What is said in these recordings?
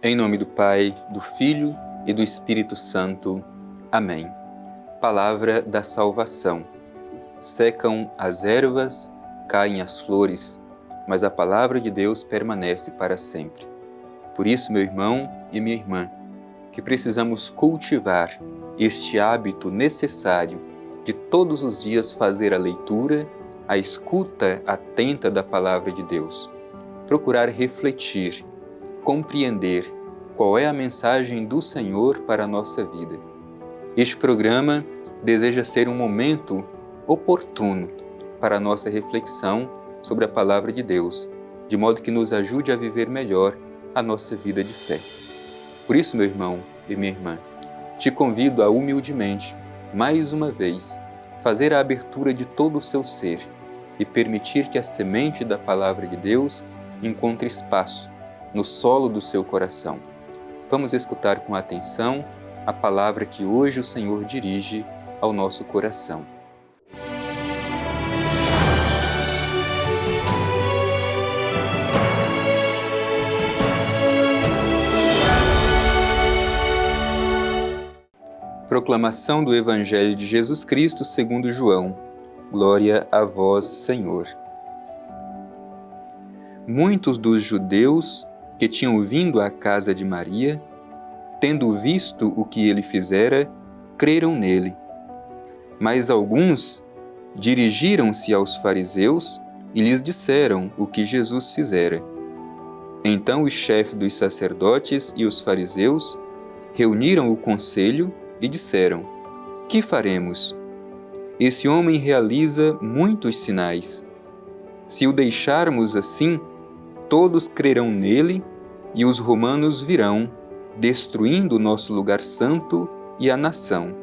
Em nome do Pai, do Filho e do Espírito Santo. Amém. Palavra da salvação. Secam as ervas, caem as flores, mas a palavra de Deus permanece para sempre. Por isso, meu irmão e minha irmã, que precisamos cultivar este hábito necessário de todos os dias fazer a leitura, a escuta atenta da palavra de Deus, procurar refletir, compreender qual é a mensagem do Senhor para a nossa vida. Este programa deseja ser um momento oportuno para a nossa reflexão sobre a palavra de Deus, de modo que nos ajude a viver melhor a nossa vida de fé. Por isso, meu irmão e minha irmã, te convido a humildemente, mais uma vez, fazer a abertura de todo o seu ser e permitir que a semente da palavra de Deus encontre espaço no solo do seu coração. Vamos escutar com atenção a palavra que hoje o Senhor dirige ao nosso coração. Proclamação do Evangelho de Jesus Cristo segundo João. Glória a vós, Senhor. Muitos dos judeus que tinham vindo à casa de Maria, tendo visto o que ele fizera, creram nele. Mas alguns dirigiram-se aos fariseus e lhes disseram o que Jesus fizera. Então o chefe dos sacerdotes e os fariseus reuniram o conselho e disseram: que faremos? Esse homem realiza muitos sinais. Se o deixarmos assim, todos crerão nele e os romanos virão, destruindo o nosso lugar santo e a nação.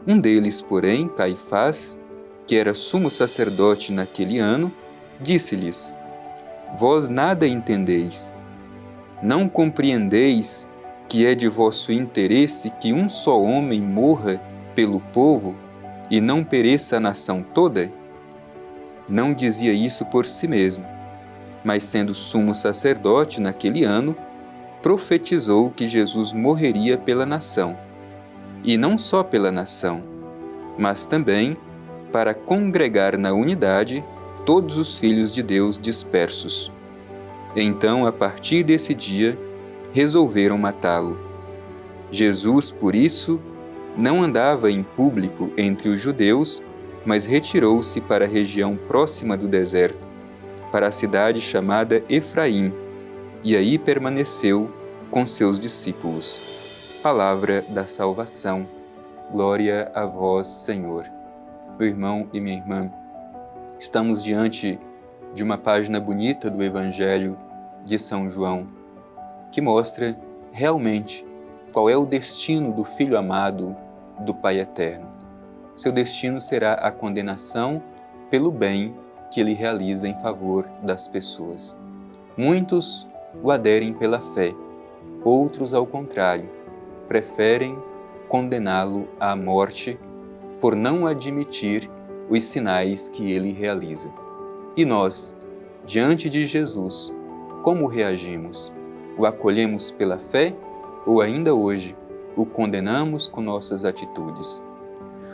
Um deles, porém, Caifás, que era sumo sacerdote naquele ano, disse-lhes: vós nada entendeis. Não compreendeis que é de vosso interesse que um só homem morra pelo povo e não pereça a nação toda? Não dizia isso por si mesmo, mas sendo sumo sacerdote naquele ano, profetizou que Jesus morreria pela nação, e não só pela nação, mas também para congregar na unidade todos os filhos de Deus dispersos. Então, a partir desse dia, resolveram matá-lo. Jesus, por isso, não andava em público entre os judeus, mas retirou-se para a região próxima do deserto, para a cidade chamada Efraim, e aí permaneceu com seus discípulos. Palavra da salvação. Glória a vós, Senhor. Meu irmão e minha irmã, estamos diante de uma página bonita do Evangelho de São João, que mostra realmente qual é o destino do Filho amado do Pai Eterno. Seu destino será a condenação pelo bem que ele realiza em favor das pessoas. Muitos o aderem pela fé, outros, ao contrário, preferem condená-lo à morte por não admitir os sinais que ele realiza. E nós, diante de Jesus, como reagimos? O acolhemos pela fé ou ainda hoje o condenamos com nossas atitudes?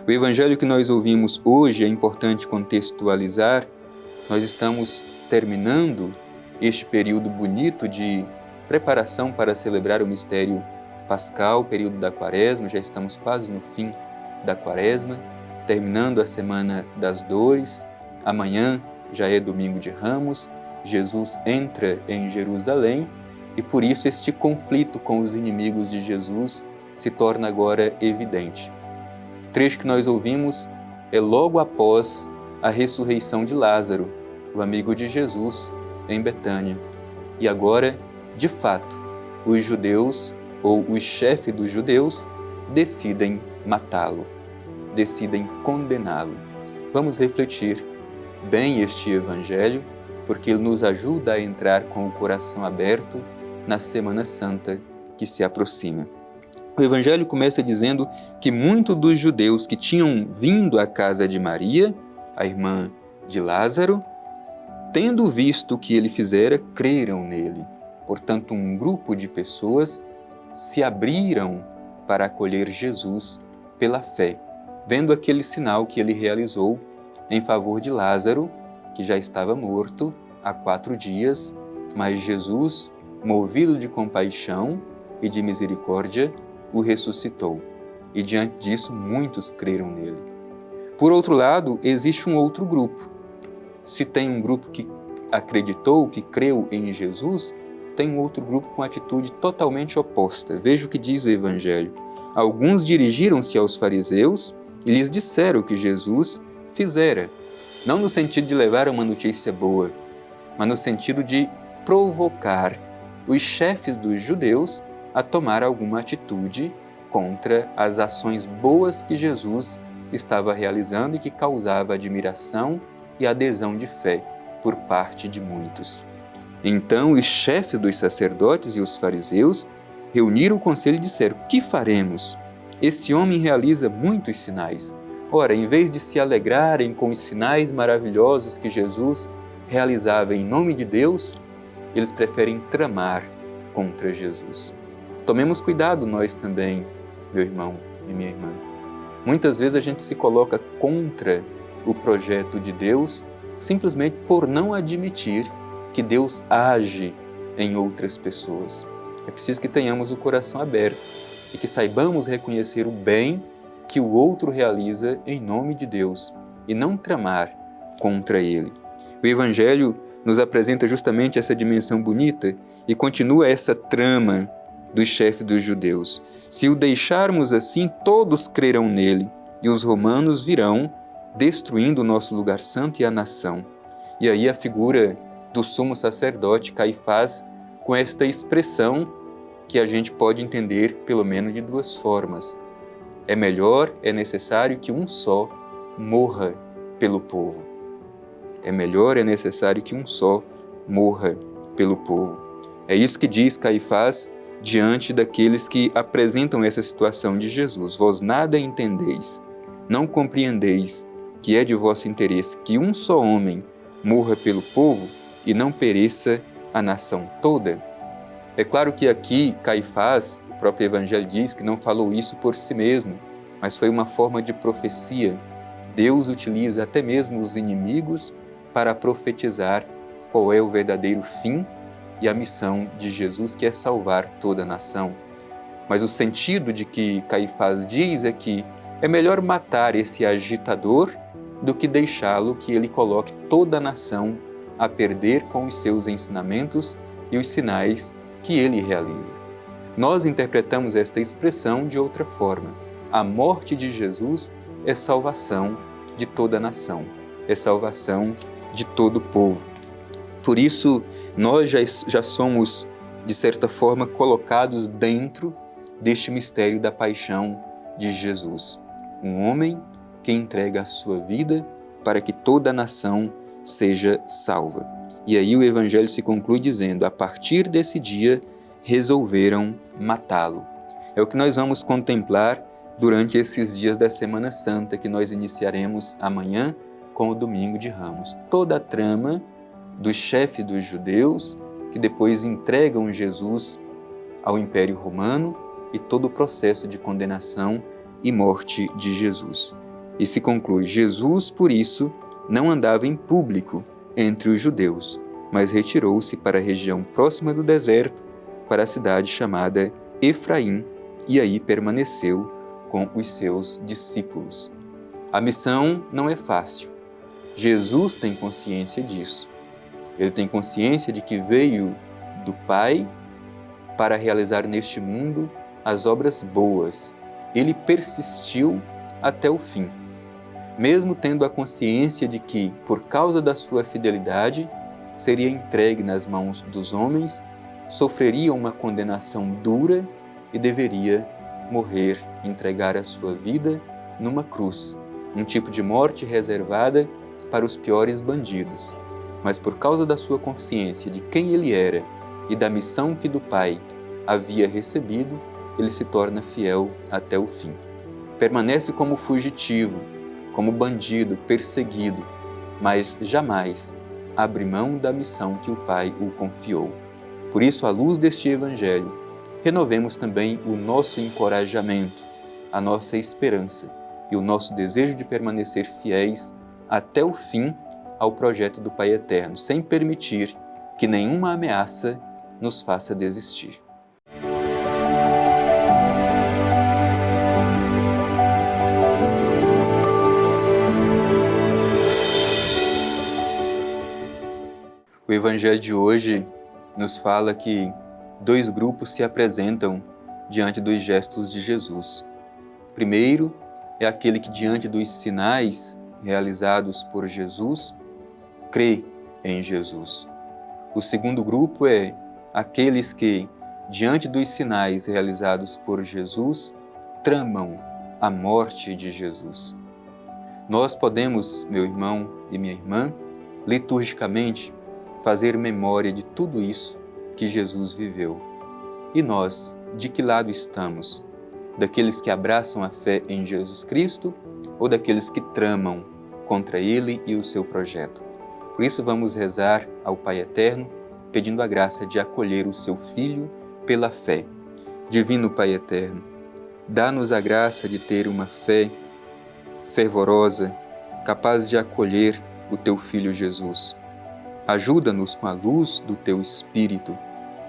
O Evangelho que nós ouvimos hoje é importante contextualizar. Nós estamos terminando este período bonito de preparação para celebrar o mistério pascal, o período da Quaresma. Já estamos quase no fim da Quaresma, terminando a Semana das Dores. Amanhã já é Domingo de Ramos. Jesus entra em Jerusalém e por isso este conflito com os inimigos de Jesus se torna agora evidente. O trecho que nós ouvimos é logo após a ressurreição de Lázaro, o amigo de Jesus, em Betânia. E agora, de fato, os judeus, ou os chefes dos judeus, decidem matá-lo, decidem condená-lo. Vamos refletir bem este Evangelho, porque ele nos ajuda a entrar com o coração aberto na Semana Santa que se aproxima. O Evangelho começa dizendo que muitos dos judeus que tinham vindo à casa de Maria, a irmã de Lázaro, tendo visto o que ele fizera, creram nele. Portanto, um grupo de pessoas se abriram para acolher Jesus pela fé, vendo aquele sinal que ele realizou em favor de Lázaro, que já estava morto há 4 dias, mas Jesus, movido de compaixão e de misericórdia, o ressuscitou. E diante disso, muitos creram nele. Por outro lado, existe um outro grupo. Se tem um grupo que acreditou, que creu em Jesus, tem um outro grupo com atitude totalmente oposta. Veja o que diz o Evangelho. Alguns dirigiram-se aos fariseus e lhes disseram o que Jesus fizera, não no sentido de levar uma notícia boa, mas no sentido de provocar os chefes dos judeus a tomar alguma atitude contra as ações boas que Jesus estava realizando e que causava admiração e adesão de fé por parte de muitos. Então os chefes dos sacerdotes e os fariseus reuniram o conselho e disseram: que faremos? Esse homem realiza muitos sinais. Ora, em vez de se alegrarem com os sinais maravilhosos que Jesus realizava em nome de Deus, eles preferem tramar contra Jesus. Tomemos cuidado nós também, meu irmão e minha irmã. Muitas vezes a gente se coloca contra o projeto de Deus simplesmente por não admitir que Deus age em outras pessoas. É preciso que tenhamos o coração aberto e que saibamos reconhecer o bem que o outro realiza em nome de Deus e não tramar contra ele. O Evangelho nos apresenta justamente essa dimensão bonita e continua essa trama dos chefes dos judeus. Se o deixarmos assim, todos crerão nele e os romanos virão destruindo o nosso lugar santo e a nação. E aí a figura do sumo sacerdote Caifás com esta expressão que a gente pode entender pelo menos de 2 formas. É melhor, é necessário que um só morra pelo povo. É melhor, é necessário que um só morra pelo povo. É isso que diz Caifás diante daqueles que apresentam essa situação de Jesus. Vós nada entendeis, não compreendeis que é de vosso interesse que um só homem morra pelo povo e não pereça a nação toda? É claro que aqui Caifás, o próprio Evangelho diz que não falou isso por si mesmo, mas foi uma forma de profecia. Deus utiliza até mesmo os inimigos para profetizar qual é o verdadeiro fim e a missão de Jesus, que é salvar toda a nação. Mas o sentido de que Caifás diz é que é melhor matar esse agitador do que deixá-lo que ele coloque toda a nação a perder com os seus ensinamentos e os sinais que ele realiza. Nós interpretamos esta expressão de outra forma. A morte de Jesus é salvação de toda a nação, é salvação de todo o povo. Por isso, nós já somos, de certa forma, colocados dentro deste mistério da paixão de Jesus. Um homem que entrega a sua vida para que toda a nação seja salva. E aí o Evangelho se conclui dizendo: a partir desse dia resolveram matá-lo. É o que nós vamos contemplar durante esses dias da Semana Santa, que nós iniciaremos amanhã com o Domingo de Ramos. Toda a trama dos chefes dos judeus, que depois entregam Jesus ao Império Romano, e todo o processo de condenação e morte de Jesus. E se conclui: Jesus, por isso, não andava em público entre os judeus, mas retirou-se para a região próxima do deserto, para a cidade chamada Efraim, e aí permaneceu com os seus discípulos. A missão não é fácil. Jesus tem consciência disso. Ele tem consciência de que veio do Pai para realizar neste mundo as obras boas. Ele persistiu até o fim, mesmo tendo a consciência de que, por causa da sua fidelidade, seria entregue nas mãos dos homens, sofreria uma condenação dura e deveria morrer, entregar a sua vida numa cruz, um tipo de morte reservada para os piores bandidos. Mas por causa da sua consciência de quem ele era e da missão que do Pai havia recebido, ele se torna fiel até o fim. Permanece como fugitivo, como bandido, perseguido, mas jamais abre mão da missão que o Pai o confiou. Por isso, à luz deste Evangelho, renovemos também o nosso encorajamento, a nossa esperança e o nosso desejo de permanecer fiéis até o fim ao projeto do Pai Eterno, sem permitir que nenhuma ameaça nos faça desistir. O Evangelho de hoje nos fala que dois grupos se apresentam diante dos gestos de Jesus. O primeiro é aquele que, diante dos sinais realizados por Jesus, crê em Jesus. O segundo grupo é aqueles que, diante dos sinais realizados por Jesus, tramam a morte de Jesus. Nós podemos, meu irmão e minha irmã, liturgicamente, fazer memória de tudo isso que Jesus viveu. E nós, de que lado estamos? Daqueles que abraçam a fé em Jesus Cristo ou daqueles que tramam contra Ele e o seu projeto? Por isso vamos rezar ao Pai Eterno, pedindo a graça de acolher o seu Filho pela fé. Divino Pai Eterno, dá-nos a graça de ter uma fé fervorosa, capaz de acolher o Teu Filho Jesus. Ajuda-nos com a luz do Teu Espírito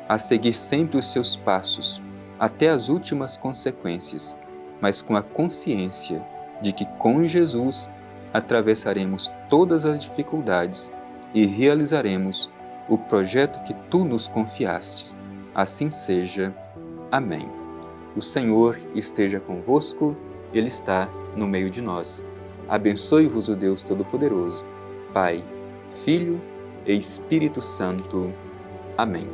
a seguir sempre os Seus passos, até as últimas consequências, mas com a consciência de que com Jesus atravessaremos todas as dificuldades e realizaremos o projeto que Tu nos confiaste. Assim seja. Amém. O Senhor esteja convosco, Ele está no meio de nós. Abençoe-vos o Deus Todo-Poderoso, Pai, Filho e Espírito Santo. Amém.